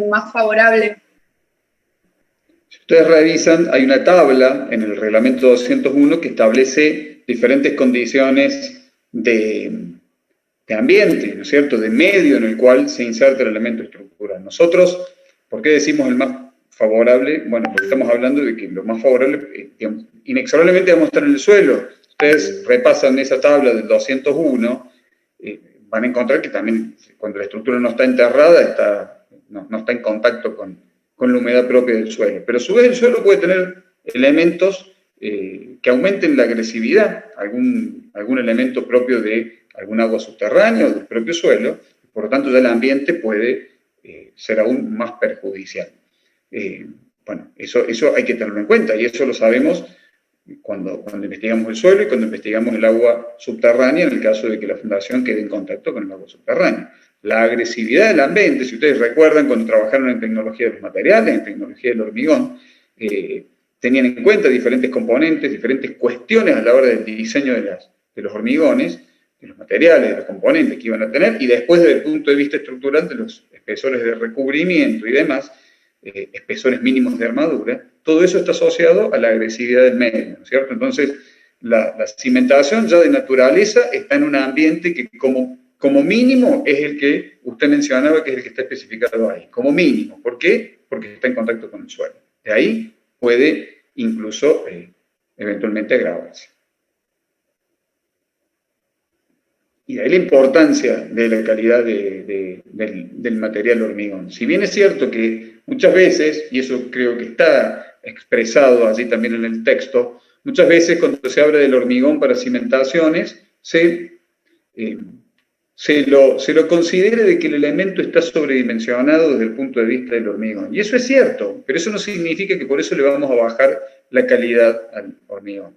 más favorable. Si ustedes revisan, hay una tabla en el reglamento 201 que establece diferentes condiciones de ambiente, ¿no es cierto?, de medio en el cual se inserta el elemento estructural. Nosotros, ¿por qué decimos el más favorable? Bueno, porque estamos hablando de que lo más favorable, inexorablemente vamos a estar en el suelo. Ustedes repasan esa tabla del 201, van a encontrar que también cuando la estructura no está enterrada, no está en contacto con la humedad propia del suelo. Pero a su vez el suelo puede tener elementos que aumenten la agresividad, algún elemento propio de algún agua subterránea o del propio suelo, por lo tanto ya el ambiente puede ser aún más perjudicial. Bueno, eso hay que tenerlo en cuenta y eso lo sabemos cuando investigamos el suelo y cuando investigamos el agua subterránea en el caso de que la fundación quede en contacto con el agua subterránea. La agresividad del ambiente, si ustedes recuerdan cuando trabajaron en tecnología de los materiales, en tecnología del hormigón, tenían en cuenta diferentes componentes, diferentes cuestiones a la hora del diseño de los hormigones, de los materiales, de los componentes que iban a tener, y después desde el punto de vista estructural de los espesores de recubrimiento y demás, espesores mínimos de armadura, todo eso está asociado a la agresividad del medio, ¿no es cierto? Entonces, la cimentación ya de naturaleza está en un ambiente que como mínimo es el que usted mencionaba, que es el que está especificado ahí, como mínimo. ¿Por qué? Porque está en contacto con el suelo. De ahí puede incluso eventualmente agravarse. Y de ahí la importancia de la calidad del material hormigón. Si bien es cierto que muchas veces, y eso creo que está expresado allí también en el texto, muchas veces cuando se habla del hormigón para cimentaciones, se lo considera de que el elemento está sobredimensionado desde el punto de vista del hormigón. Y eso es cierto, pero eso no significa que por eso le vamos a bajar la calidad al hormigón.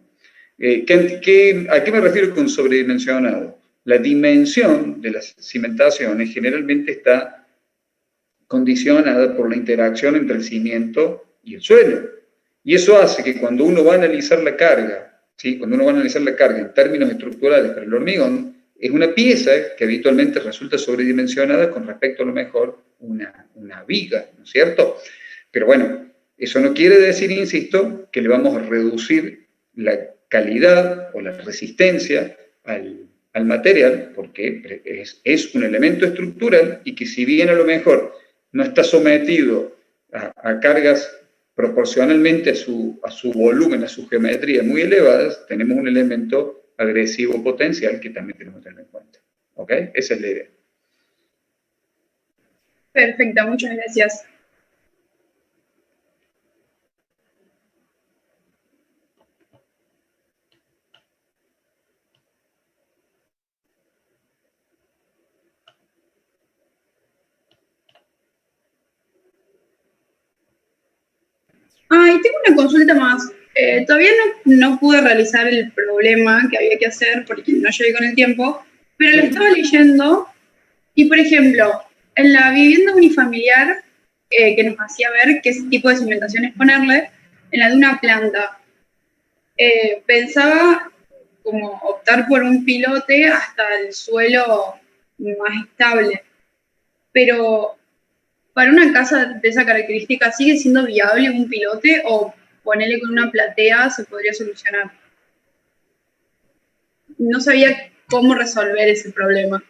¿A qué me refiero con sobredimensionado? La dimensión de las cimentaciones generalmente está condicionada por la interacción entre el cimiento y el suelo. Y eso hace que cuando uno va a analizar la carga, ¿sí?, cuando uno va a analizar la carga en términos estructurales para el hormigón, es una pieza que habitualmente resulta sobredimensionada con respecto a lo mejor una viga, ¿no es cierto? Pero bueno, eso no quiere decir, insisto, que le vamos a reducir la calidad o la resistencia al material, porque es un elemento estructural y que si bien a lo mejor no está sometido a cargas proporcionalmente a su volumen, a su geometría muy elevadas, tenemos un elemento agresivo potencial que también tenemos que tener en cuenta. ¿Ok? Esa es la idea. Perfecto, muchas gracias. Y tengo una consulta más. Todavía no pude realizar el problema que había que hacer porque no llegué con el tiempo, pero lo estaba leyendo y, por ejemplo, en la vivienda unifamiliar que nos hacía ver qué tipo de cimentaciones ponerle, en la de una planta, pensaba como optar por un pilote hasta el suelo más estable, pero para una casa de esa característica, ¿sigue siendo viable un pilote o ponerle con una platea se podría solucionar? No sabía cómo resolver ese problema.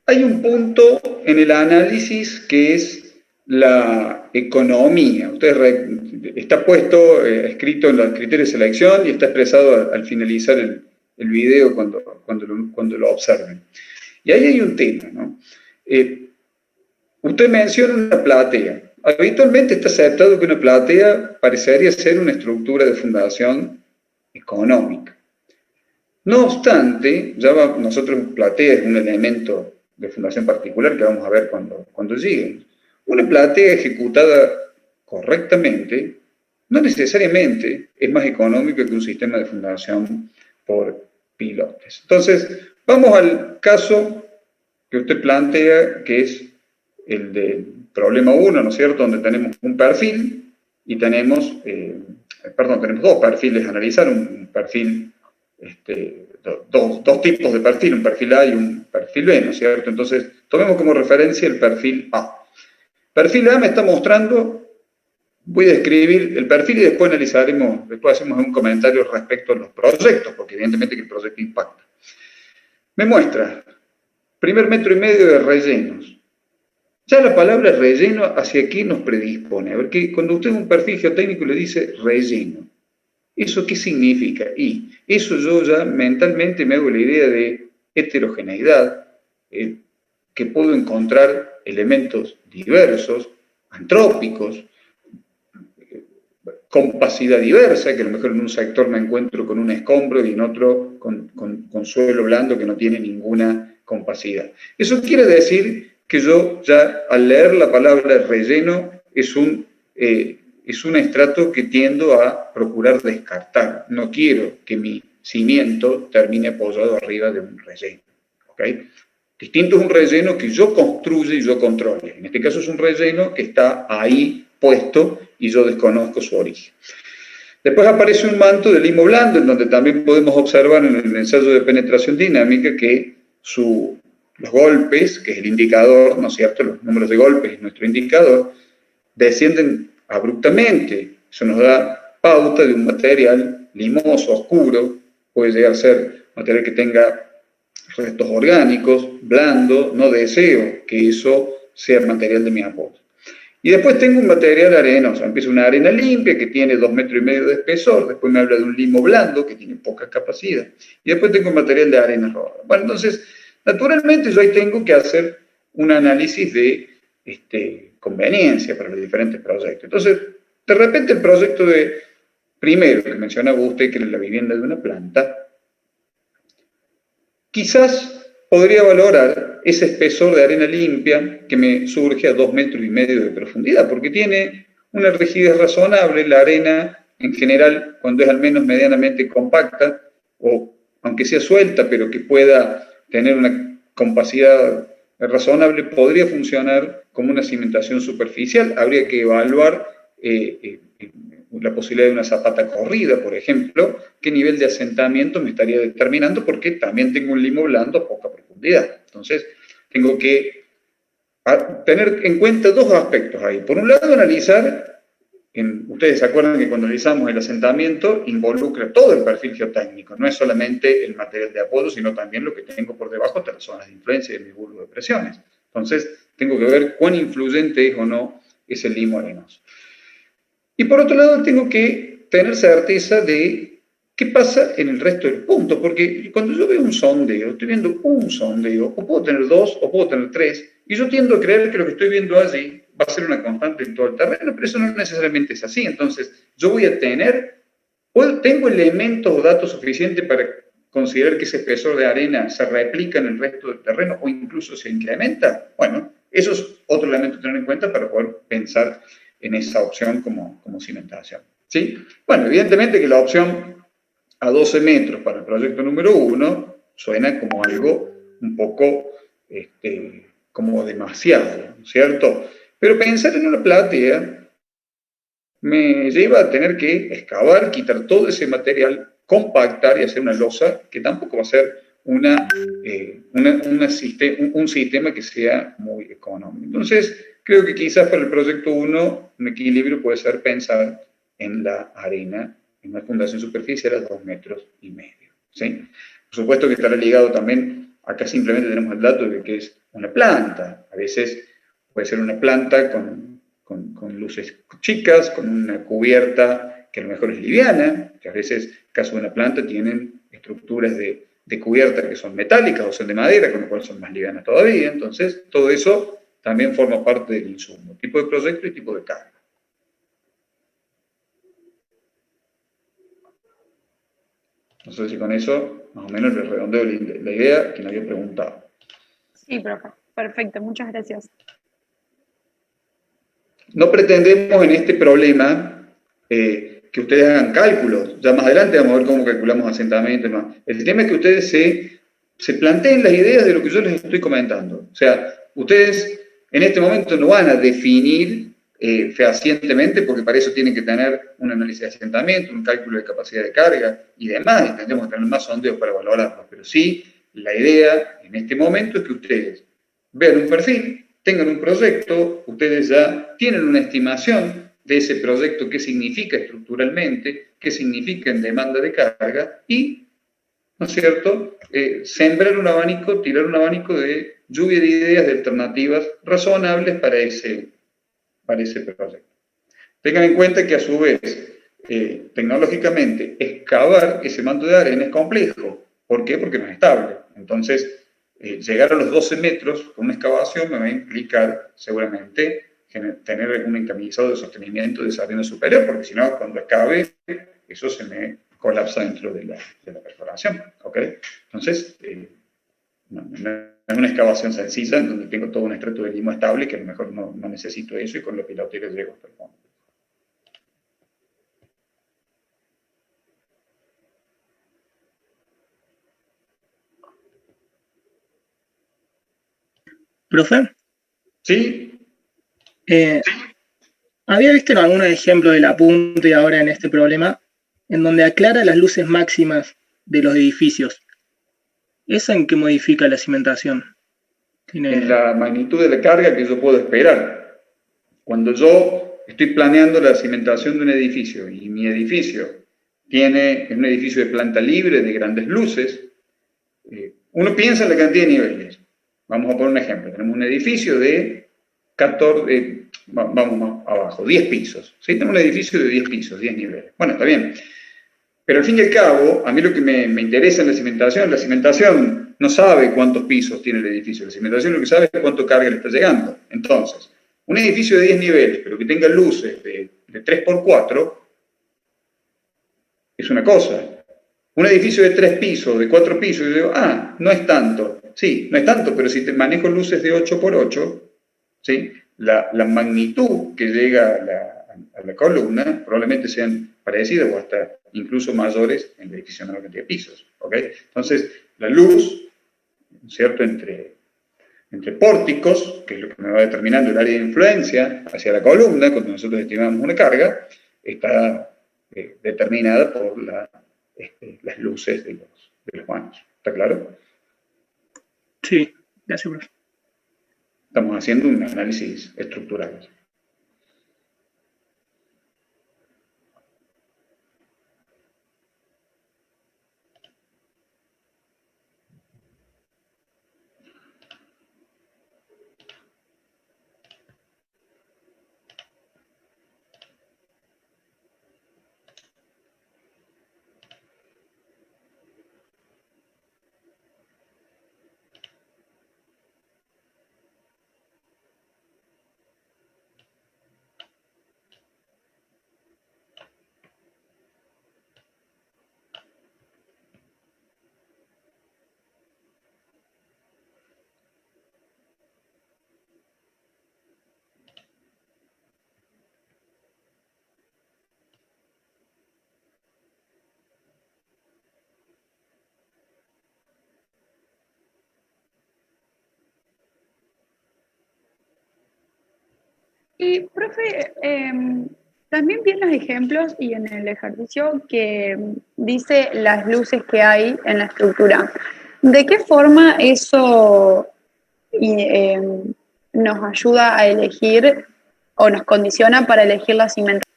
Hay un punto en el análisis que es la economía. Está puesto, escrito en los criterios de selección y está expresado al finalizar el video cuando lo observen. Y ahí hay un tema, ¿no? Usted menciona una platea. Habitualmente está aceptado que una platea parecería ser una estructura de fundación económica. No obstante, nosotros platea es un elemento de fundación particular que vamos a ver cuando lleguen. Una platea ejecutada correctamente no necesariamente es más económico que un sistema de fundación por pilotes. Entonces, vamos al caso que usted plantea, que es el del problema 1, ¿no es cierto?, donde tenemos un perfil y tenemos dos perfiles a analizar, un perfil, dos tipos de perfil, un perfil A y un perfil B, ¿no es cierto? Entonces, tomemos como referencia el perfil A. Perfil A me está mostrando, voy a describir el perfil y después analizaremos, después hacemos un comentario respecto a los proyectos, porque evidentemente que el proyecto impacta. Me muestra, primer 1,5 metros de rellenos. Ya la palabra relleno, ¿hacia aquí nos predispone? A ver, que cuando usted un perfil geotécnico le dice relleno, ¿eso qué significa? Y eso yo ya mentalmente me hago la idea de heterogeneidad, que puedo encontrar elementos diversos, antrópicos, compacidad diversa, que a lo mejor en un sector me encuentro con un escombro y en otro con suelo blando que no tiene ninguna compacidad. Eso quiere decir que yo ya al leer la palabra relleno es un estrato que tiendo a procurar descartar. No quiero que mi cimiento termine apoyado arriba de un relleno. ¿Okay? Distinto es un relleno que yo construyo y yo controle. En este caso es un relleno que está ahí puesto y yo desconozco su origen. Después aparece un manto de limo blando, en donde también podemos observar en el ensayo de penetración dinámica que los golpes, que es el indicador, ¿no es cierto?, los números de golpes es nuestro indicador, descienden abruptamente. Eso nos da pauta de un material limoso, oscuro, puede llegar a ser material que tenga restos orgánicos, blando, no deseo que eso sea el material de mi apoyo. Y después tengo un material arenoso, empieza una arena limpia que tiene 2,5 metros de espesor, después me habla de un limo blando que tiene poca capacidad, y después tengo un material de arena rodada. Bueno, entonces, naturalmente yo ahí tengo que hacer un análisis de conveniencia para los diferentes proyectos. Entonces, de repente el proyecto primero que mencionaba usted, que era la vivienda de una planta, quizás podría valorar ese espesor de arena limpia que me surge a 2,5 metros de profundidad, porque tiene una rigidez razonable. La arena, en general, cuando es al menos medianamente compacta, o aunque sea suelta, pero que pueda tener una compacidad razonable, podría funcionar como una cimentación superficial. Habría que evaluar la posibilidad de una zapata corrida, por ejemplo, qué nivel de asentamiento me estaría determinando, porque también tengo un limo blando a poca profundidad. Entonces, tengo que tener en cuenta dos aspectos ahí. Por un lado, analizar, ustedes se acuerdan que cuando analizamos el asentamiento, involucra todo el perfil geotécnico, no es solamente el material de apoyo, sino también lo que tengo por debajo de las zonas de influencia y el bulbo de presiones. Entonces, tengo que ver cuán influyente es o no ese limo arenoso. Y por otro lado, tengo que tener certeza de qué pasa en el resto del punto, porque cuando yo veo un sondeo, estoy viendo un sondeo, o puedo tener 2, o puedo tener 3, y yo tiendo a creer que lo que estoy viendo allí va a ser una constante en todo el terreno, pero eso no necesariamente es así. Entonces, yo voy a tengo elementos o datos suficientes para considerar que ese espesor de arena se replica en el resto del terreno, o incluso se incrementa. Bueno, eso es otro elemento a tener en cuenta para poder pensar en esa opción como cimentación. ¿Sí? Bueno, evidentemente que la opción a 12 metros para el proyecto número 1 suena como algo un poco como demasiado, ¿cierto? Pero pensar en una platea me lleva a tener que excavar, quitar todo ese material, compactar y hacer una losa que tampoco va a ser un sistema que sea muy económico. Entonces, creo que quizás para el proyecto 1 un equilibrio puede ser pensar en la arena, en una fundación superficial a 2,5 metros. ¿Sí? Por supuesto que estará ligado también, acá simplemente tenemos el dato de que es una planta. A veces puede ser una planta con luces chicas, con una cubierta que a lo mejor es liviana, que a veces, en el caso de una planta, tienen estructuras de cubierta que son metálicas o son de madera, con lo cual son más livianas todavía. Entonces, todo eso también forma parte del insumo, tipo de proyecto y tipo de carga. No sé si con eso, más o menos, le redondeo la idea que me había preguntado. Sí, profe. Perfecto, muchas gracias. No pretendemos en este problema que ustedes hagan cálculos. Ya más adelante vamos a ver cómo calculamos asentamiento y demás. El tema es que ustedes se planteen las ideas de lo que yo les estoy comentando. O sea, ustedes en este momento no van a definir fehacientemente, porque para eso tienen que tener un análisis de asentamiento, un cálculo de capacidad de carga y demás, y tendremos que tener más sondeos para valorarlo. Pero sí, la idea en este momento es que ustedes vean un perfil, tengan un proyecto, ustedes ya tienen una estimación de ese proyecto, qué significa estructuralmente, qué significa en demanda de carga, y, ¿no es cierto?, sembrar un abanico, tirar un abanico de lluvia de ideas, de alternativas razonables para ese proyecto. Tengan en cuenta que a su vez, tecnológicamente, excavar ese manto de arena es complejo. ¿Por qué? Porque no es estable. Entonces, llegar a los 12 metros con una excavación me va a implicar seguramente tener un encamisado de sostenimiento de esa arena superior, porque si no, cuando excabe, eso se me colapsa dentro de la perforación. ¿Ok? Entonces, no es una excavación sencilla en donde tengo todo un estrato de limo estable, que a lo mejor no necesito eso y con los piloteros llego hasta el fondo. ¿Profe? ¿Sí? Había visto en algunos ejemplos del apunte y ahora en este problema, en donde aclara las luces máximas de los edificios. ¿Esa en qué modifica la cimentación? En la magnitud de la carga que yo puedo esperar. Cuando yo estoy planeando la cimentación de un edificio y mi edificio es un edificio de planta libre, de grandes luces, uno piensa en la cantidad de niveles. Vamos a poner un ejemplo. Tenemos un edificio de 14, vamos más abajo, 10 pisos. ¿Sí? Tenemos un edificio de 10 pisos, 10 niveles. Bueno, está bien. Pero al fin y al cabo, a mí lo que me interesa en la cimentación no sabe cuántos pisos tiene el edificio. La cimentación lo que sabe es cuánto carga le está llegando. Entonces, un edificio de 10 niveles, pero que tenga luces de 3x4, es una cosa. Un edificio de 3 pisos, de 4 pisos, yo digo, no es tanto. Sí, no es tanto, pero si te manejo luces de 8x8, ¿sí? La magnitud que llega a la columna probablemente sean parecidas o hasta incluso mayores en el edificio de menor cantidad de pisos. ¿Okay? Entonces, la luz, ¿cierto?, entre pórticos, que es lo que me va determinando el área de influencia hacia la columna, cuando nosotros estimamos una carga, está determinada por las luces de los vanos. ¿Está claro? Sí, gracias, profe. Estamos haciendo un análisis estructural. Y, profe, también vi en los ejemplos y en el ejercicio que dice las luces que hay en la estructura. ¿De qué forma eso nos ayuda a elegir o nos condiciona para elegir la cimentación?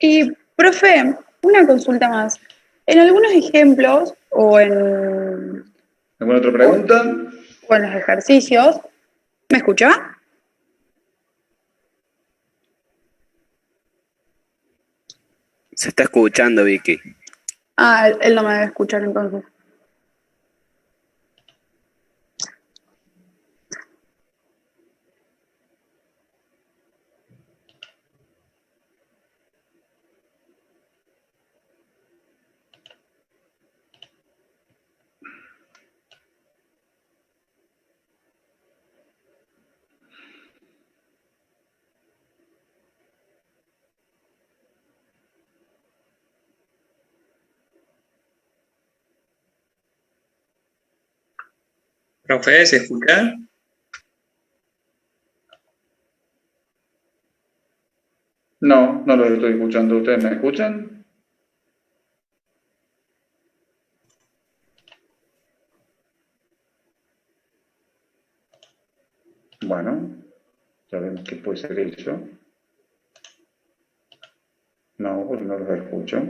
Y, profe, una consulta más. En algunos ejemplos o en... ¿Alguna otra pregunta? O en los ejercicios, ¿me escucha? Se está escuchando, Vicky. Él no me debe escuchar entonces. Profe, ¿se escucha? No, no los estoy escuchando. ¿Ustedes me escuchan? Bueno, ya vemos que puede ser eso. No, porque no los escucho.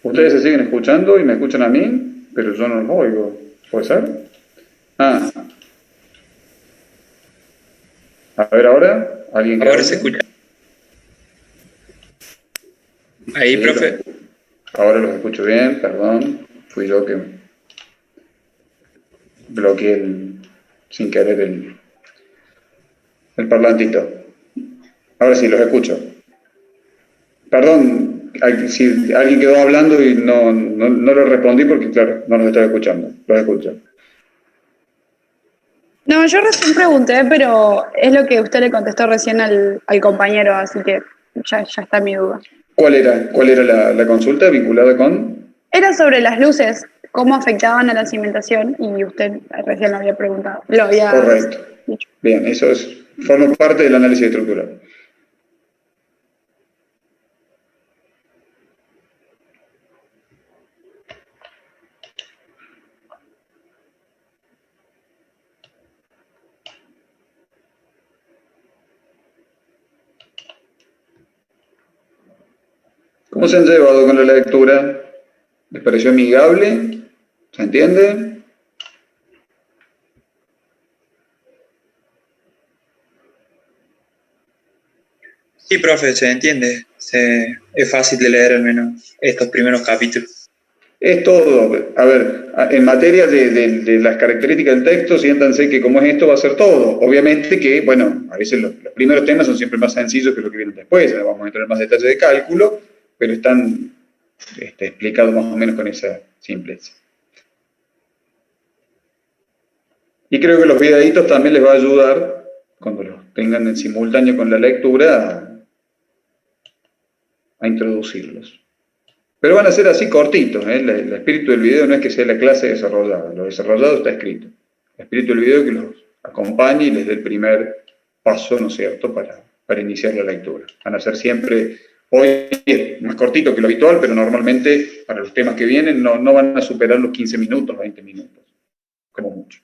Ustedes se siguen escuchando y me escuchan a mí, pero yo no los oigo. ¿Puede ser? Ah. A ver ahora. ¿Alguien que Ahora hable? se escucha. Ahí, Sí, profe. ahora los escucho bien, perdón. Fui yo que bloqueé sin querer el parlantito. Ahora sí, los escucho. Perdón, si alguien quedó hablando y no lo respondí porque, claro, no los estaba escuchando. Los escucho. No, yo recién pregunté, pero es lo que usted le contestó recién al compañero, así que ya está mi duda. ¿Cuál era la consulta vinculada con? Era sobre las luces, cómo afectaban a la cimentación, y usted recién lo había preguntado, lo había Correcto. dicho. Bien, eso forma parte del análisis estructural. ¿Cómo se han llevado con la lectura? ¿Les pareció amigable? ¿Se entiende? Sí, profe, se entiende. Es fácil de leer al menos estos primeros capítulos. Es todo. A ver, en materia de las características del texto, siéntanse que como es esto va a ser todo. Obviamente que, bueno, a veces los primeros temas son siempre más sencillos que lo que vienen después. Ahora vamos a entrar en más detalles de cálculo, pero están explicados más o menos con esa simpleza. Y creo que los videitos también les va a ayudar, cuando los tengan en simultáneo con la lectura, a introducirlos. Pero van a ser así cortitos, ¿eh? El espíritu del video no es que sea la clase desarrollada, lo desarrollado está escrito. El espíritu del video es que los acompañe y les dé el primer paso, ¿no es cierto?, para iniciar la lectura. Van a ser siempre, hoy es más cortito que lo habitual, pero normalmente para los temas que vienen no van a superar los 15 minutos, 20 minutos, como mucho.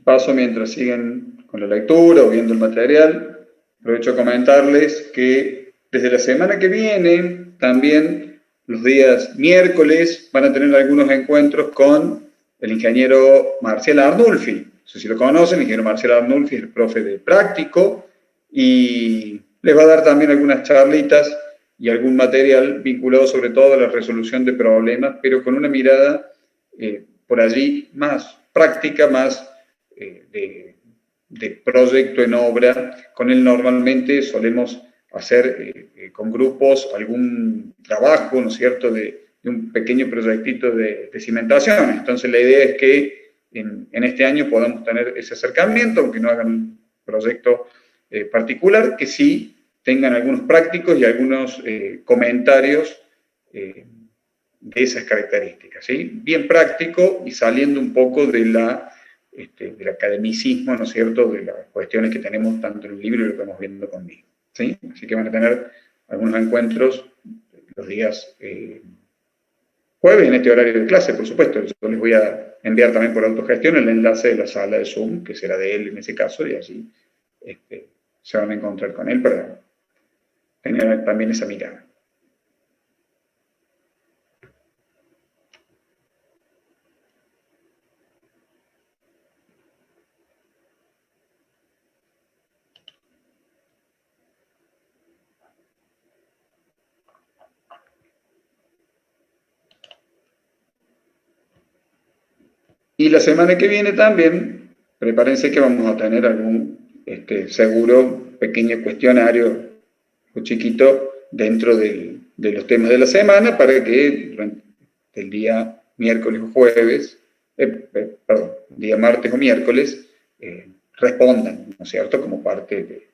Paso mientras siguen con la lectura o viendo el material. Aprovecho a comentarles que desde la semana que viene, también los días miércoles, van a tener algunos encuentros con el ingeniero Marcial Arnulfi. No sé si lo conocen, el ingeniero Marcial Arnulfi es el profe de práctico y les va a dar también algunas charlitas y algún material vinculado sobre todo a la resolución de problemas, pero con una mirada por allí más práctica, más de proyecto en obra. Con él normalmente solemos hacer con grupos algún trabajo, ¿no es cierto?, de un pequeño proyectito de cimentación. Entonces la idea es que en este año podamos tener ese acercamiento, aunque no hagan un proyecto particular, que sí tengan algunos prácticos y algunos comentarios de esas características, ¿sí? Bien práctico y saliendo un poco de del academicismo, ¿no es cierto?, de las cuestiones que tenemos tanto en el libro y lo que estamos viendo conmigo, ¿sí? Así que van a tener algunos encuentros los días jueves en este horario de clase, por supuesto. Yo les voy a enviar también por autogestión el enlace de la sala de Zoom, que será de él en ese caso, y allí se van a encontrar con él para tener también esa mirada. Y la semana que viene también, prepárense que vamos a tener algún seguro pequeño cuestionario o chiquito dentro de los temas de la semana para que durante el día miércoles o jueves, día martes o miércoles, respondan, ¿no es cierto?, como parte de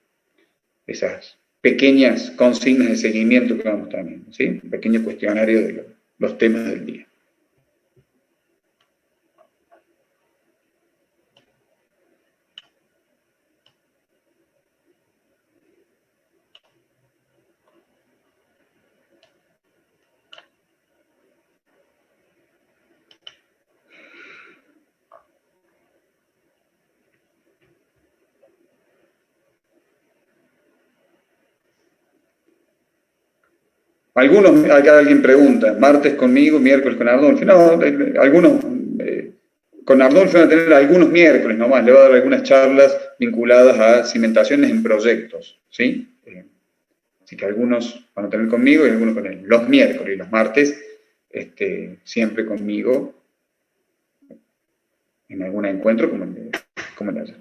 esas pequeñas consignas de seguimiento que vamos teniendo, ¿sí? Un pequeño cuestionario de los temas del día. Algunos, acá alguien pregunta, martes conmigo, miércoles con Ardolfo. No, algunos, con Ardolfo van a tener algunos miércoles nomás, le va a dar algunas charlas vinculadas a cimentaciones en proyectos, ¿sí? Así que algunos van a tener conmigo y algunos con él. Los miércoles y los martes, siempre conmigo, en algún encuentro como el de ayer.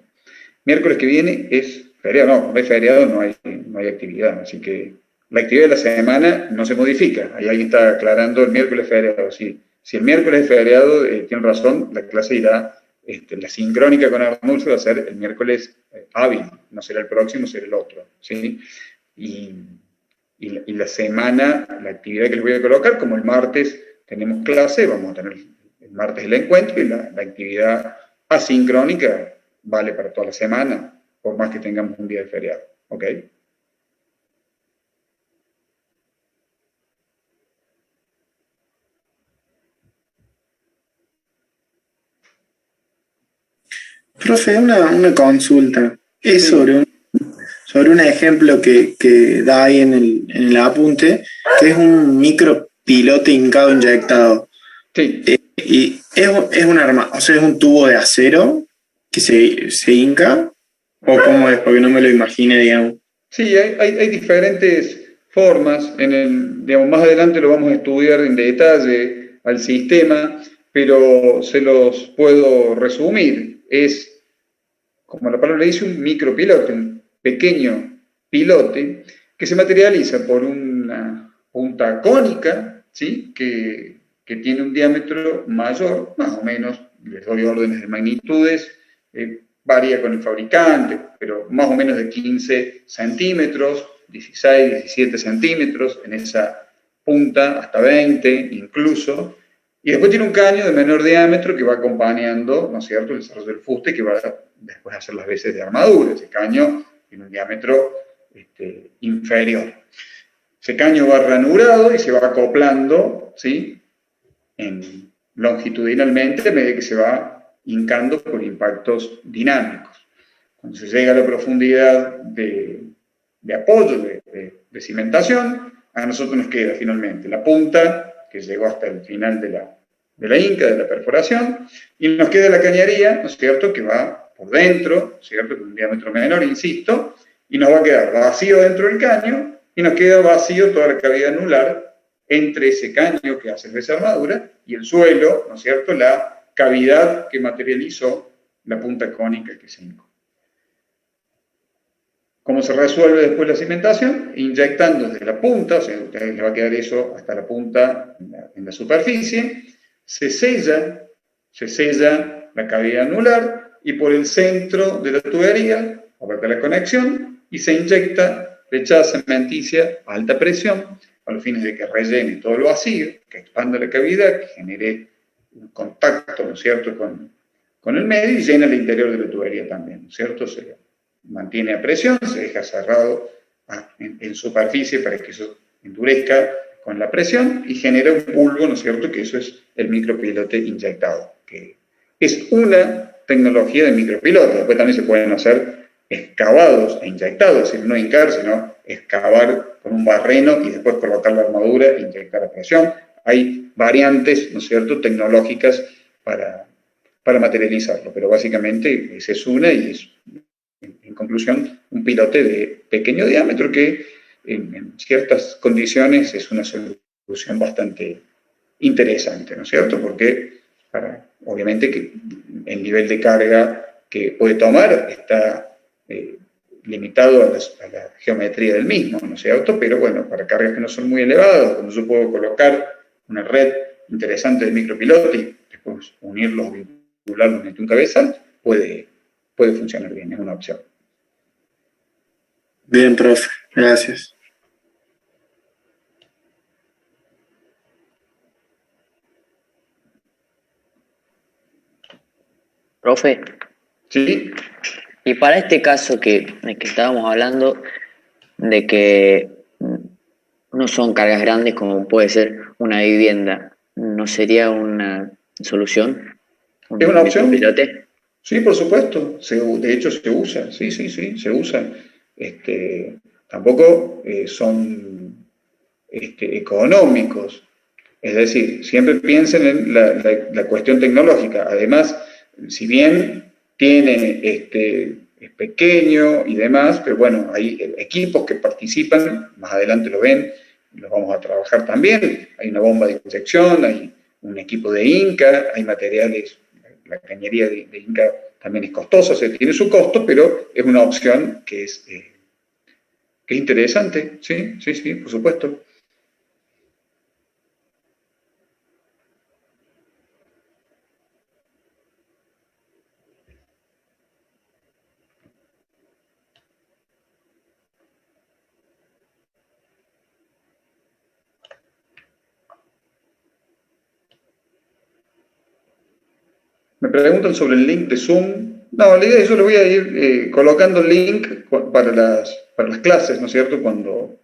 Miércoles que viene es feriado, no es feriado, no hay actividad, así que la actividad de la semana no se modifica. Ahí alguien está aclarando el miércoles feriado. Si el miércoles es feriado, tiene razón, la clase irá, la sincrónica con Arnulfo va a ser el miércoles hábil, no será el próximo, será el otro, ¿sí? Y la semana, la actividad que les voy a colocar, como el martes tenemos clase, vamos a tener el martes el encuentro y la actividad asincrónica vale para toda la semana, por más que tengamos un día de feriado, ¿ok? Profe, una consulta. Es sobre un ejemplo que da ahí en el apunte, que es un micropilote hincado inyectado. Sí. Y es un arma, o sea, es un tubo de acero que se hinca, o cómo es, porque no me lo imaginé, digamos. Sí, hay diferentes formas. Digamos, más adelante lo vamos a estudiar en detalle al sistema, pero se los puedo resumir. Es, como la palabra le dice, un micropilote, un pequeño pilote que se materializa por una punta cónica, ¿sí? que tiene un diámetro mayor, más o menos, les doy órdenes de magnitudes, varía con el fabricante, pero más o menos de 15 centímetros, 16, 17 centímetros en esa punta, hasta 20 incluso, y después tiene un caño de menor diámetro que va acompañando, ¿no es cierto?, el desarrollo del fuste, que va después a hacer las veces de armadura. Ese caño tiene un diámetro inferior. Ese caño va ranurado y se va acoplando, ¿sí?, longitudinalmente a medida que se va hincando por impactos dinámicos. Cuando se llega a la profundidad de apoyo, de cimentación, a nosotros nos queda finalmente la punta, que llegó hasta el final de la hinca, de la perforación, y nos queda la cañería, ¿no es cierto?, que va por dentro, ¿cierto?, con un diámetro menor, insisto, y nos va a quedar vacío dentro del caño, y nos queda vacío toda la cavidad anular entre ese caño que hace esa armadura y el suelo, ¿no es cierto?, la cavidad que materializó la punta cónica que se hincó. ¿Cómo se resuelve después la cimentación? Inyectando desde la punta, o sea, a ustedes les va a quedar eso hasta la punta en la superficie, se sella la cavidad anular y por el centro de la tubería abarca la conexión y se inyecta flechada cementicia a alta presión, a los fines de que rellene todo el vacío, que expanda la cavidad, que genere un contacto, ¿no es cierto?, con el medio y llena el interior de la tubería también, ¿no es cierto? Se mantiene a presión, se deja cerrado en superficie para que eso endurezca con la presión y genera un bulbo, ¿no es cierto?, que eso es el micropilote inyectado, que es una tecnología de micropilote. Después también se pueden hacer excavados e inyectados, es decir, no hincar, sino excavar con un barreno y después colocar la armadura e inyectar a presión. Hay variantes, ¿no es cierto?, tecnológicas para materializarlo, pero básicamente esa es una y es, en conclusión, un pilote de pequeño diámetro que en ciertas condiciones es una solución bastante interesante, ¿no es cierto? Porque obviamente que el nivel de carga que puede tomar está limitado a la geometría del mismo, ¿no es cierto? Pero bueno, para cargas que no son muy elevadas, cuando yo puedo colocar una red interesante de micropilote y después unirlos, vincularlos en un cabezal, puede funcionar bien, es una opción. Bien, profe, gracias. Profe, ¿Sí? y para este caso que estábamos hablando de que no son cargas grandes como puede ser una vivienda, ¿no sería una solución? ¿Es una opción? ¿Pilote? Sí, por supuesto. De hecho, se usa. Sí, se usa. Tampoco son económicos. Es decir, siempre piensen en la cuestión tecnológica. Además, si bien es pequeño y demás, pero bueno, hay equipos que participan, más adelante lo ven, los vamos a trabajar también. Hay una bomba de inyección, hay un equipo de Inca, hay materiales, la cañería de Inca también es costosa, tiene su costo, pero es una opción que es interesante, sí, por supuesto. Me preguntan sobre el link de Zoom. No, la idea es que yo les voy a ir colocando el link para las clases, ¿no es cierto? Cuando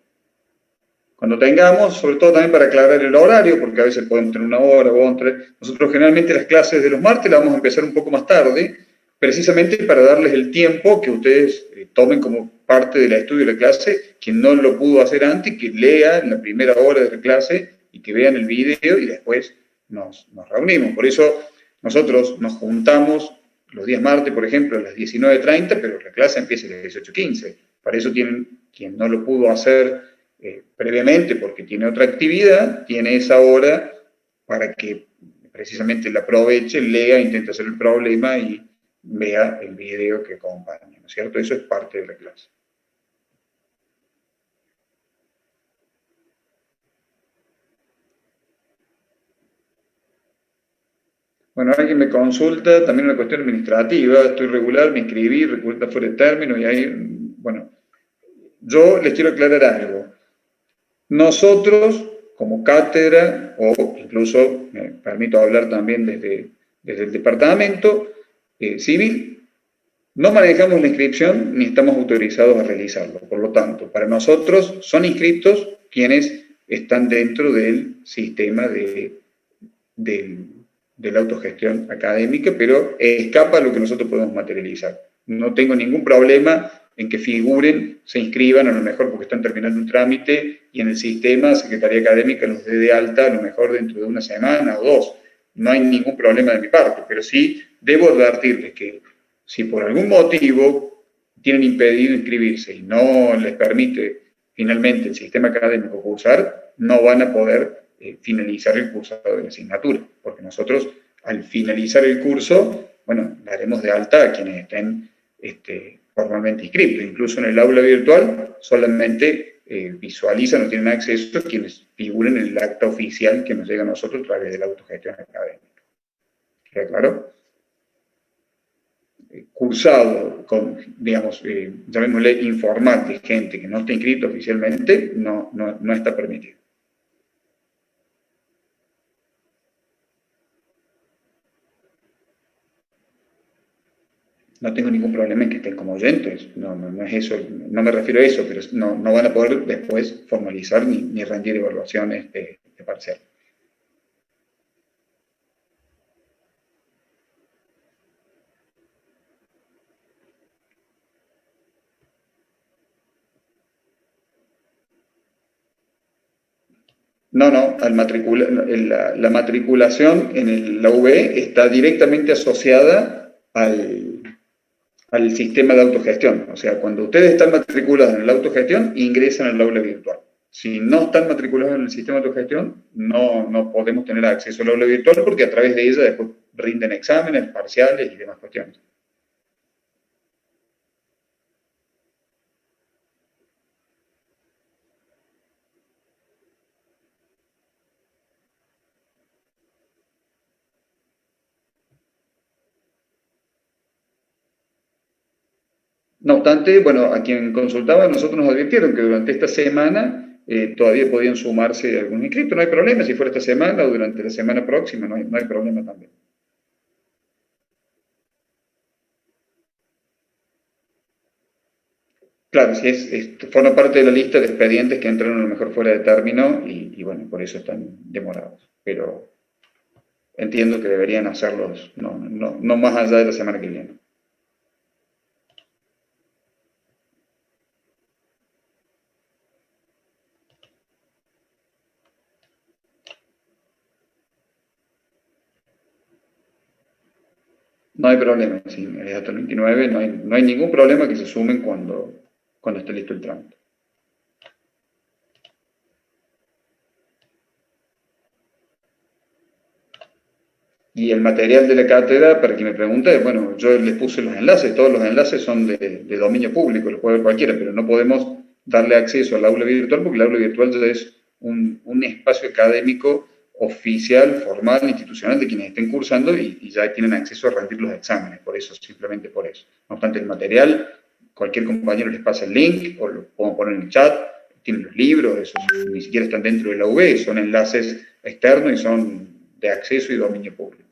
tengamos, sobre todo también para aclarar el horario, porque a veces podemos tener una hora o otra. Nosotros generalmente las clases de los martes las vamos a empezar un poco más tarde, precisamente para darles el tiempo que ustedes tomen como parte del estudio de la clase, quien no lo pudo hacer antes, que lea en la primera hora de la clase y que vean el video y después nos reunimos. Por eso nosotros nos juntamos los días martes, por ejemplo, a las 19:30, pero la clase empieza a las 18:15. Para eso quien no lo pudo hacer previamente porque tiene otra actividad, tiene esa hora para que precisamente la aproveche, lea, intente hacer el problema y vea el video que acompaña, ¿no es cierto? Eso es parte de la clase. Bueno, alguien me consulta, también una cuestión administrativa, estoy regular, me inscribí, recuerda fuera de término y ahí, bueno, yo les quiero aclarar algo. Nosotros, como cátedra, o incluso me permito hablar también desde el departamento civil, no manejamos la inscripción ni estamos autorizados a realizarlo. Por lo tanto, para nosotros son inscriptos quienes están dentro del sistema de la autogestión académica, pero escapa a lo que nosotros podemos materializar. No tengo ningún problema en que figuren, se inscriban, a lo mejor porque están terminando un trámite, y en el sistema, Secretaría Académica los dé de alta, a lo mejor dentro de una semana o dos. No hay ningún problema de mi parte, pero sí debo advertirles que si por algún motivo tienen impedido inscribirse y no les permite finalmente el sistema académico cursar, no van a poder finalizar el cursado de la asignatura, porque nosotros al finalizar el curso, bueno, daremos de alta a quienes estén formalmente inscritos. Incluso en el aula virtual solamente visualizan o tienen acceso a quienes figuren en el acta oficial que nos llega a nosotros a través de la autogestión académica. ¿Queda claro? cursado con, digamos, llamémosle informal, de gente que no está inscrito oficialmente, no está permitido. No tengo ningún problema en que estén como oyentes, no es eso, no me refiero a eso, pero no van a poder después formalizar ni rendir evaluaciones de parcial. No, la matriculación en la UB está directamente asociada al sistema de autogestión. O sea, cuando ustedes están matriculados en la autogestión, ingresan al aula virtual. Si no están matriculados en el sistema de autogestión, no podemos tener acceso al aula virtual porque a través de ella después rinden exámenes, parciales y demás cuestiones. No obstante, bueno, a quien consultaba, nosotros nos advirtieron que durante esta semana todavía podían sumarse algunos inscritos, no hay problema, si fuera esta semana o durante la semana próxima, no hay problema también. Claro, si forma parte de la lista de expedientes que entraron a lo mejor fuera de término y bueno, por eso están demorados. Pero entiendo que deberían hacerlos no más allá de la semana que viene. No hay problema, sí, hasta el 29 no hay ningún problema que se sumen cuando esté listo el trámite. Y el material de la cátedra, para quien me pregunte, bueno, yo les puse los enlaces, todos los enlaces son de dominio público, los puede ver cualquiera, pero no podemos darle acceso al aula virtual porque el aula virtual ya es un espacio académico oficial, formal, institucional de quienes estén cursando y ya tienen acceso a rendir los exámenes, por eso, simplemente por eso. No obstante, el material, cualquier compañero les pasa el link o lo podemos poner en el chat, tienen los libros, esos ni siquiera están dentro de la UB, son enlaces externos y son de acceso y dominio público.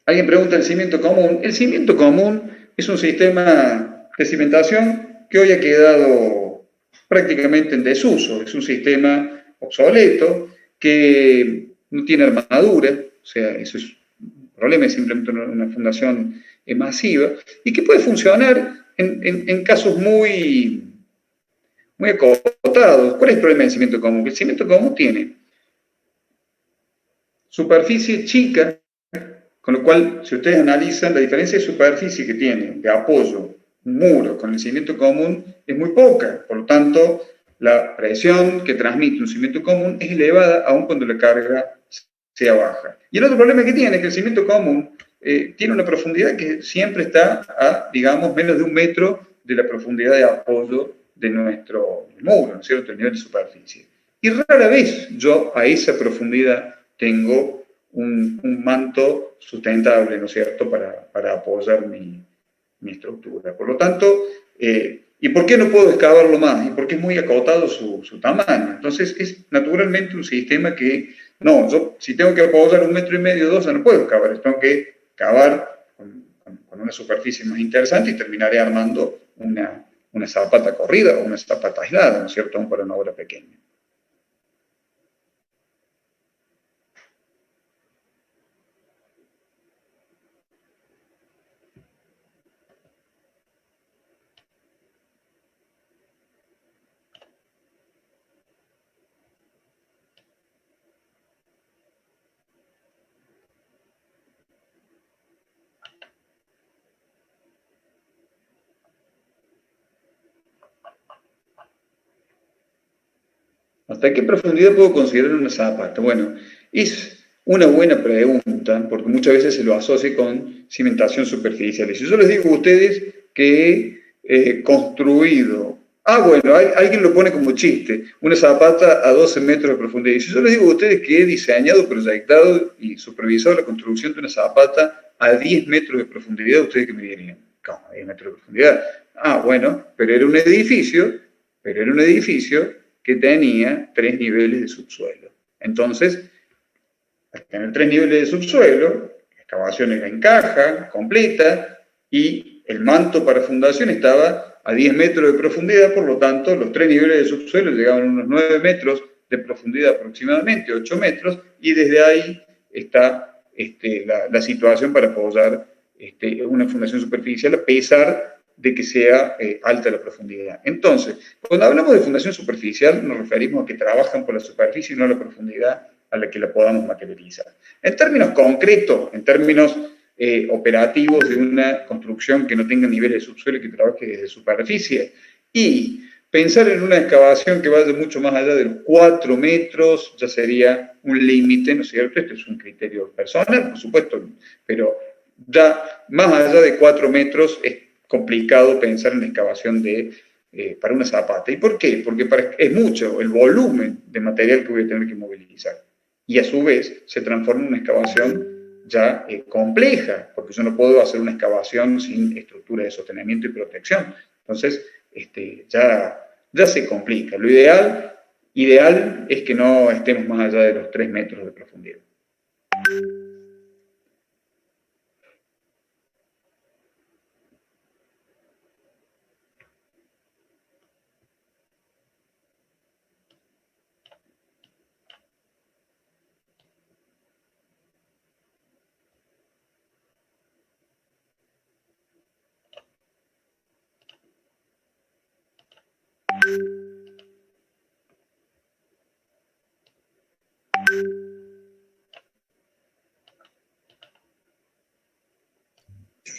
Alguien pregunta el cimiento común. El cimiento común es un sistema de cimentación que hoy ha quedado prácticamente en desuso. Es un sistema obsoleto que no tiene armadura, o sea, eso es un problema, es simplemente una fundación masiva y que puede funcionar en casos muy acotados. ¿Cuál es el problema del cimiento común? El cimiento común tiene superficie chica, con lo cual, si ustedes analizan, la diferencia de superficie que tiene de apoyo un muro con el cimiento común es muy poca. Por lo tanto, la presión que transmite un cimiento común es elevada aun cuando la carga sea baja. Y el otro problema que tiene es que el cimiento común tiene una profundidad que siempre está a, digamos, menos de 1 metro de la profundidad de apoyo de nuestro muro, ¿no es cierto?, el nivel de superficie. Y rara vez yo a esa profundidad tengo un manto sustentable, ¿no es cierto?, para apoyar mi estructura. Por lo tanto, ¿y por qué no puedo excavarlo más? Y porque es muy acotado su tamaño. Entonces, es naturalmente un sistema que, no, yo si tengo que apoyar 1,5 metros, 2, ya no puedo excavar, tengo que cavar con una superficie más interesante y terminaré armando una zapata corrida o una zapata aislada, ¿no es cierto?, aún para una obra pequeña. ¿Hasta qué profundidad puedo considerar una zapata? Bueno, es una buena pregunta, porque muchas veces se lo asocia con cimentación superficial. Y si yo les digo a ustedes que construido. Bueno, alguien lo pone como chiste, una zapata a 12 metros de profundidad. Y si yo les digo a ustedes que he diseñado, proyectado y supervisado la construcción de una zapata a 10 metros de profundidad, ¿ustedes qué me dirían? ¿Cómo? ¿A 10 metros de profundidad? Bueno, pero era un edificio que tenía 3 niveles de subsuelo. Entonces, al tener 3 niveles de subsuelo, la excavación era en caja, completa, y el manto para fundación estaba a 10 metros de profundidad, por lo tanto, los 3 niveles de subsuelo llegaban a unos 9 metros de profundidad aproximadamente, 8 metros, y desde ahí está la situación para apoyar una fundación superficial, a pesar de que sea alta la profundidad. Entonces, cuando hablamos de fundación superficial, nos referimos a que trabajan por la superficie y no la profundidad a la que la podamos materializar. En términos concretos, en términos operativos de una construcción que no tenga niveles de subsuelo y que trabaje desde superficie, y pensar en una excavación que vaya mucho más allá de los 4 metros ya sería un límite, ¿no es cierto? Este es un criterio personal, por supuesto, pero ya más allá de 4 metros es complicado pensar en la excavación para una zapata. ¿Y por qué? Porque es mucho el volumen de material que voy a tener que movilizar. Y a su vez se transforma en una excavación ya compleja, porque yo no puedo hacer una excavación sin estructura de sostenimiento y protección. Entonces, ya se complica. Lo ideal es que no estemos más allá de los 3 metros de profundidad.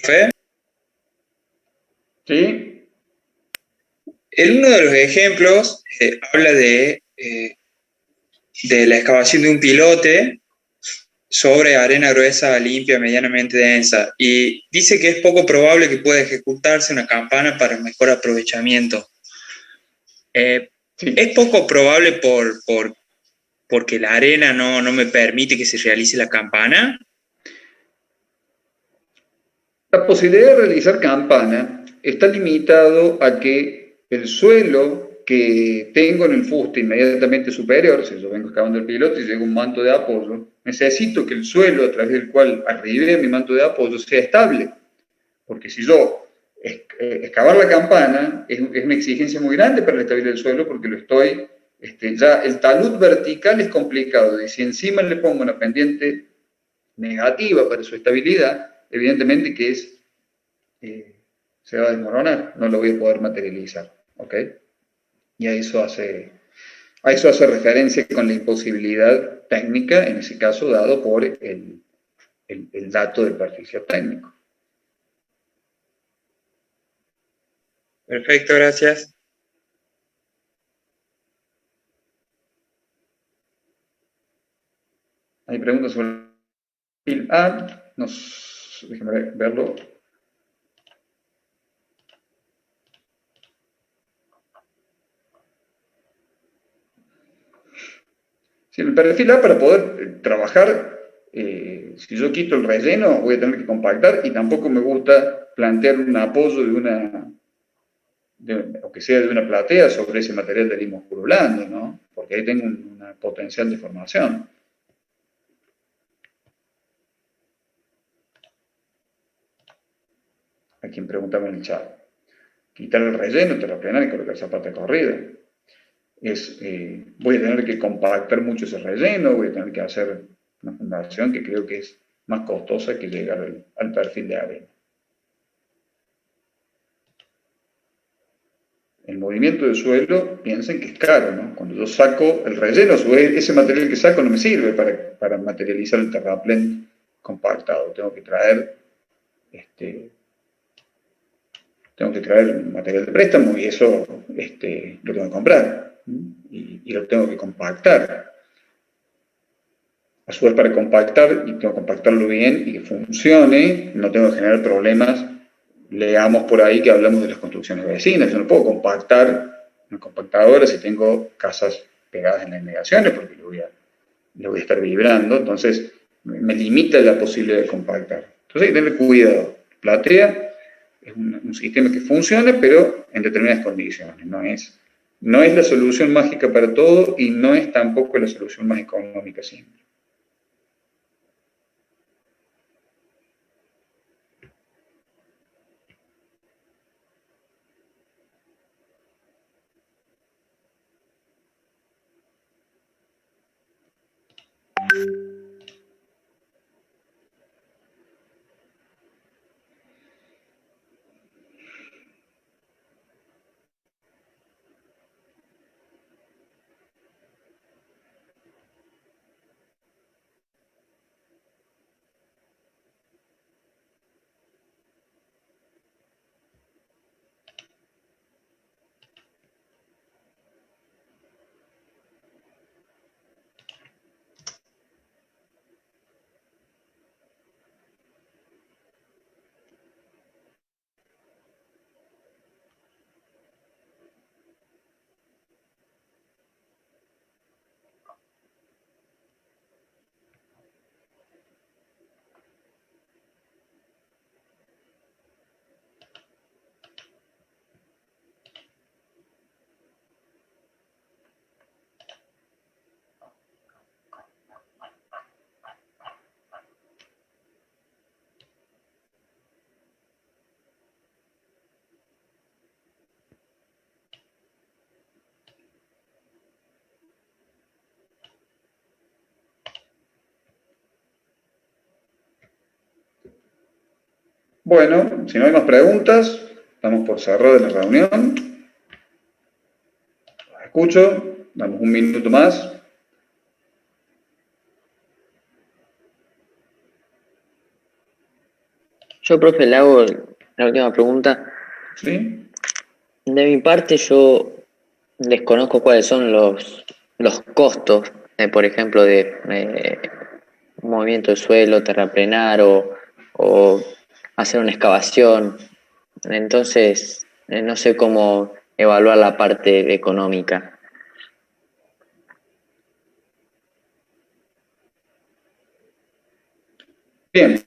¿Fe? ¿Sí? En uno de los ejemplos habla de la excavación de un pilote sobre arena gruesa, limpia, medianamente densa, y dice que es poco probable que pueda ejecutarse una campana para mejor aprovechamiento. Sí. Es poco probable porque la arena no me permite que se realice la campana. La posibilidad de realizar campana está limitado a que el suelo que tengo en el fuste inmediatamente superior, si yo vengo excavando el piloto y llega un manto de apoyo, necesito que el suelo a través del cual arribe mi manto de apoyo sea estable. Porque si yo excavar la campana es una exigencia muy grande para la estabilidad del suelo, porque lo estoy, ya el talud vertical es complicado, y si encima le pongo una pendiente negativa para su estabilidad, evidentemente que se va a desmoronar, no lo voy a poder materializar, ¿ok? Y a eso hace referencia con la imposibilidad técnica, en ese caso dado por el dato del perjuicio técnico. Perfecto, gracias. ¿Hay preguntas sobre el A? Déjenme verlo. Si en el perfil A, para poder trabajar, si yo quito el relleno, voy a tener que compactar, y tampoco me gusta plantear un apoyo o que sea de una platea sobre ese material de limo oscuro blando, ¿no? Porque ahí tengo una potencial deformación. A quien preguntaba en el chat. Quitar el relleno, terraplenar y colocar zapata corrida. Voy a tener que compactar mucho ese relleno, voy a tener que hacer una fundación que creo que es más costosa que llegar al perfil de arena. El movimiento del suelo, piensen que es caro, ¿no? Cuando yo saco el relleno, ese material que saco no me sirve para materializar el terraplén compactado. Tengo que traer material de préstamo, y eso lo tengo que comprar y lo tengo que compactar. A su vez, para compactar, y tengo que compactarlo bien y que funcione, no tengo que generar problemas leamos por ahí que hablamos de las construcciones vecinas. Yo no puedo compactar una compactadora si tengo casas pegadas en las inmediaciones, porque le voy a estar vibrando, entonces me limita la posibilidad de compactar. Entonces hay que tener cuidado. Platea es un sistema que funciona, pero en determinadas condiciones. No es la solución mágica para todo y no es tampoco la solución más económica siempre. Bueno, si no hay más preguntas, damos por cerrada la reunión. Los escucho, damos un minuto más. Yo, profe, le hago la última pregunta. ¿Sí? De mi parte, yo desconozco cuáles son los costos, por ejemplo, de movimiento de suelo, terraplenar o hacer una excavación. Entonces, no sé cómo evaluar la parte económica. Bien.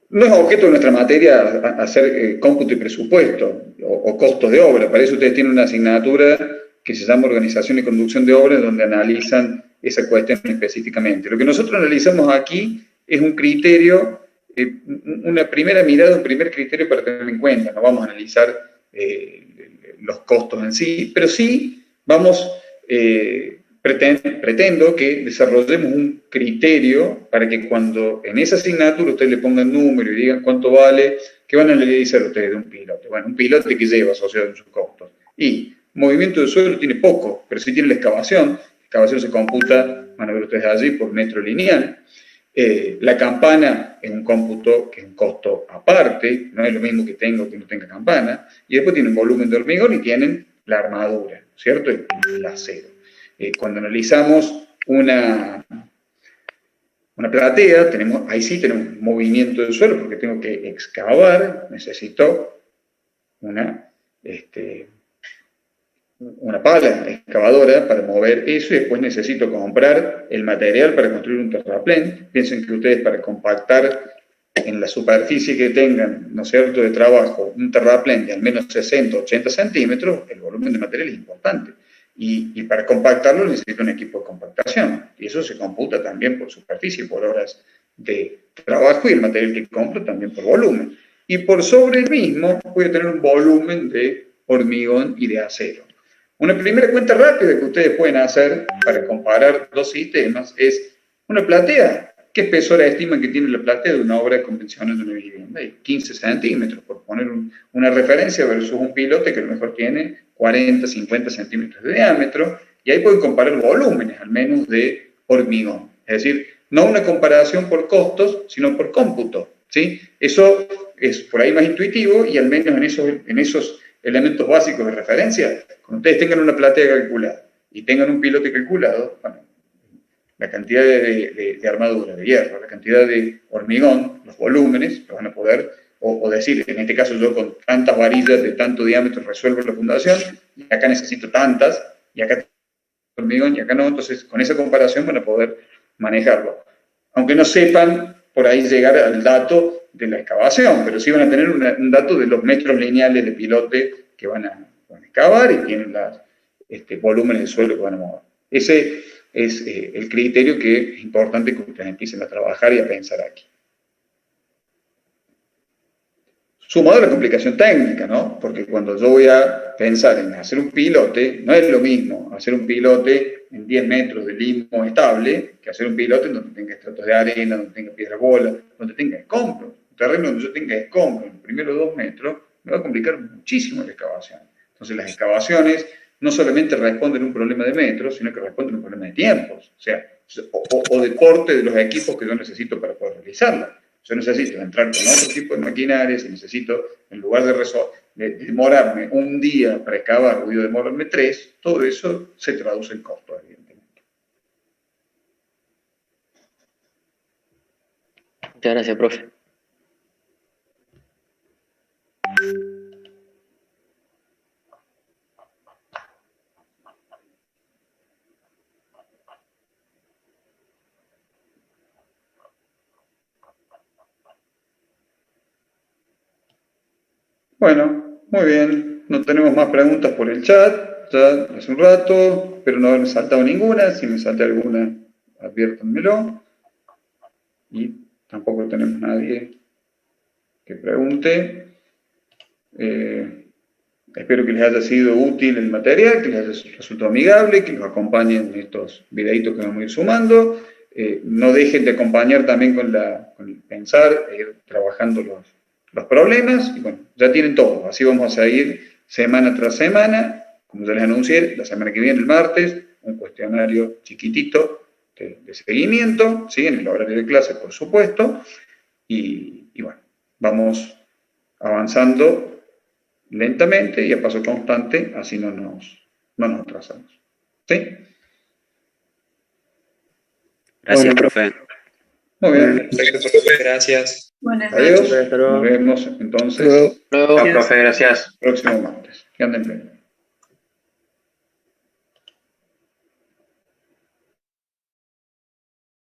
No es objeto de nuestra materia hacer cómputo y presupuesto o costos de obra. Para eso ustedes tienen una asignatura que se llama Organización y Conducción de Obras, donde analizan esa cuestión específicamente. Lo que nosotros analizamos aquí es un criterio, una primera mirada, un primer criterio para tener en cuenta. No vamos a analizar los costos en sí, pero sí vamos... pretendo que desarrollemos un criterio para que cuando en esa asignatura ustedes le pongan número y digan cuánto vale, ¿qué van a analizar ustedes de un pilote? Bueno, un pilote que lleva asociado en sus costos. Y movimiento de suelo tiene poco, pero sí tiene la excavación. La excavación se computa, van a ver ustedes allí, por metro lineal. La campana es un cómputo que es un costo aparte, no es lo mismo que tenga o que no tenga campana. Y después tienen volumen de hormigón y tienen la armadura, ¿cierto? El acero. Cuando analizamos una platea, ahí sí tenemos movimiento del suelo, porque tengo que excavar, necesito una pala excavadora para mover eso, y después necesito comprar el material para construir un terraplén. Piensen que ustedes, para compactar en la superficie que tengan, ¿no es cierto?, de trabajo, un terraplén de al menos 60 o 80 centímetros, el volumen de material es importante. Y para compactarlo necesito un equipo de compactación. Y eso se computa también por superficie, por horas de trabajo, y el material que compro también por volumen. Y por sobre el mismo voy a tener un volumen de hormigón y de acero. Una primera cuenta rápida que ustedes pueden hacer para comparar dos sistemas es una platea. ¿Qué espesor estiman que tiene la platea de una obra convencional de una vivienda? 15 centímetros, por poner una referencia, versus un pilote que a lo mejor tiene 40, 50 centímetros de diámetro, y ahí pueden comparar volúmenes, al menos de hormigón. Es decir, no una comparación por costos, sino por cómputo, ¿sí? Eso es por ahí más intuitivo, y al menos en esos elementos básicos de referencia, cuando ustedes tengan una platea calculada y tengan un pilote calculado, bueno, la cantidad de armadura, de hierro, la cantidad de hormigón, los volúmenes, lo van a poder o decir, en este caso yo con tantas varillas de tanto diámetro resuelvo la fundación, y acá necesito tantas, y acá hormigón y acá no, entonces con esa comparación van a poder manejarlo. Aunque no sepan por ahí llegar al dato de la excavación, pero sí van a tener un dato de los metros lineales de pilote que van a excavar y tienen los volúmenes de suelo que van a mover. Ese es el criterio que es importante que ustedes empiecen a trabajar y a pensar aquí. Sumado a la complicación técnica, ¿no? Porque cuando yo voy a pensar en hacer un pilote, no es lo mismo hacer un pilote en 10 metros de limbo estable que hacer un pilote en donde tenga estratos de arena, donde tenga piedra bola, donde tenga escombros. Un terreno donde yo tenga escombros en los primeros 2 metros me va a complicar muchísimo la excavación. Entonces las excavaciones no solamente responden a un problema de metros, sino que responden a un problema de tiempos, o sea, o de porte de los equipos que yo necesito para poder realizarla. Yo necesito entrar con otro tipo de maquinaria, si necesito, en lugar de demorarme un día para excavar, voy a demorarme 3, todo eso se traduce en costo, evidentemente. Muchas gracias, profe. Bueno, muy bien, no tenemos más preguntas por el chat, ya hace un rato, pero no me saltado ninguna, si me salta alguna, adviértanmelo. Y tampoco tenemos nadie que pregunte. Espero que les haya sido útil el material, que les haya resultado amigable, que los acompañen en estos videitos que vamos a ir sumando. No dejen de acompañar también con el pensar e ir trabajando los problemas. Y bueno, ya tienen todo. Así vamos a seguir semana tras semana. Como ya les anuncié, la semana que viene, el martes, un cuestionario chiquitito de seguimiento, ¿sí? En el horario de clase, por supuesto. Y bueno, vamos avanzando lentamente y a paso constante, así no nos atrasamos. ¿Sí? Gracias, profe. Muy bien. Perfecto, profe, gracias. Buenas Adiós. noches. Nos vemos entonces Chao, profe, gracias. el próximo martes. Que anden bien.